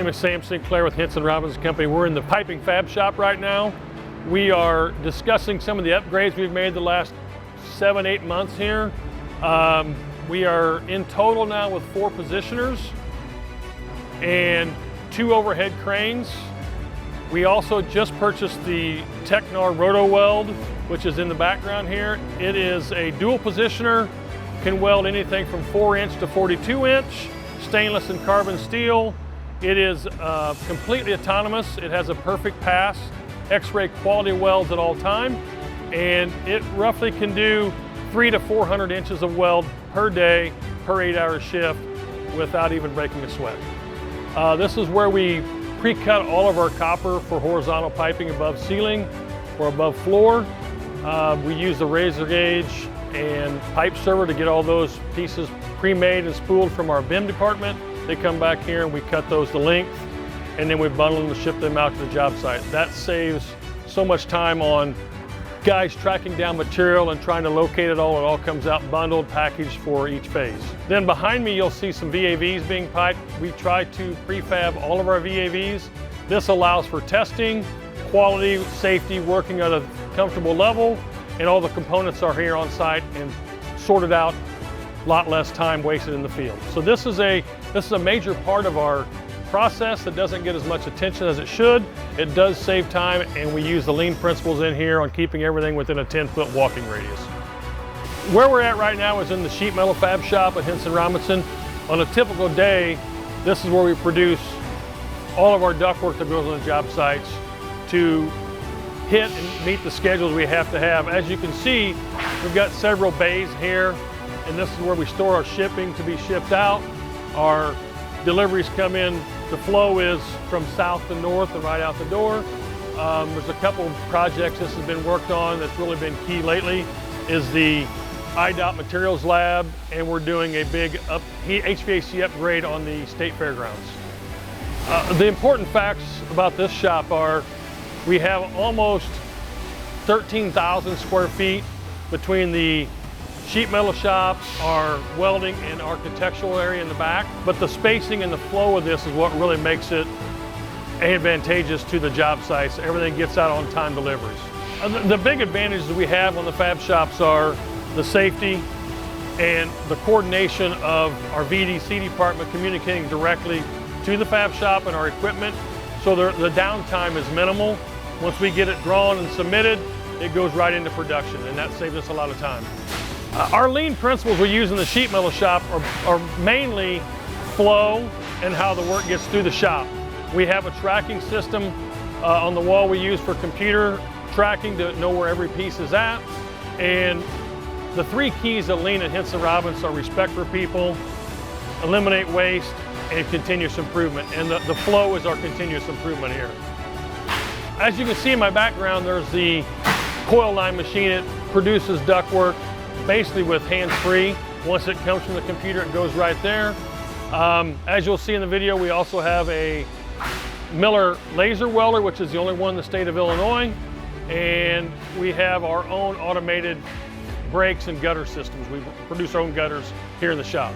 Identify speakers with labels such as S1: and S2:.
S1: name is Sam Sinclair with Henson Robinson Company. We're in the piping fab shop right now. We are discussing some of the upgrades we've made the last 7-8 months here. We are in total now with 4 positioners and 2 overhead cranes. We also just purchased the Technar Roto Weld, which is in the background here. It is a dual positioner, can weld anything from 4-inch to 42-inch, stainless and carbon steel. It is completely autonomous. It has a perfect pass, X-ray quality welds at all time, and it roughly can do 300 to 400 inches of weld per day, per 8-hour shift, without even breaking a sweat. This is where we pre-cut all of our copper for horizontal piping above ceiling or above floor. We use the razor gauge and pipe server to get all those pieces pre-made and spooled from our BIM department. They come back here and we cut those to length, and then we bundle them and ship them out to the job site. That saves so much time on guys tracking down material and trying to locate it all. It all comes out bundled, packaged for each phase. Then behind me you'll see some VAVs being piped. We try to prefab all of our VAVs. This allows for testing, quality, safety, working at a comfortable level, and all the components are here on site and sorted out, a lot less time wasted in the field. So this is a major part of our process that doesn't get as much attention as it should. It does save time, and we use the lean principles in here on keeping everything within a 10-foot walking radius. Where we're at right now is in the sheet metal fab shop at Henson Robinson. On a typical day, this is where we produce all of our ductwork that goes on the job sites to hit and meet the schedules we have to have. As you can see, we've got several bays here, and this is where we store our shipping to be shipped out. Our deliveries come in. The flow is from south to north and right out the door. There's a couple projects this has been worked on that's really been key lately, is the IDOT materials lab, and we're doing a big HVAC upgrade on the state fairgrounds. The important facts about this shop are we have almost 13,000 square feet between the sheet metal shop, our welding and architectural area in the back, but the spacing and the flow of this is what really makes it advantageous to the job sites. Everything gets out on time deliveries. The big advantages we have on the fab shops are the safety and the coordination of our VDC department communicating directly to the fab shop and our equipment, so the downtime is minimal. Once we get it drawn and submitted, it goes right into production, and that saves us a lot of time. Our lean principles we use in the sheet metal shop are mainly flow and how the work gets through the shop. We have a tracking system on the wall we use for computer tracking to know where every piece is at. And the 3 keys of lean at Henson Robinson are respect for people, eliminate waste, and continuous improvement. And the flow is our continuous improvement here. As you can see in my background, there's the coil line machine. It produces ductwork basically with hands-free. Once it comes from the computer, it goes right there. As you'll see in the video, we also have a Miller laser welder, which is the only one in the state of Illinois. And we have our own automated brakes and gutter systems. We produce our own gutters here in the shop.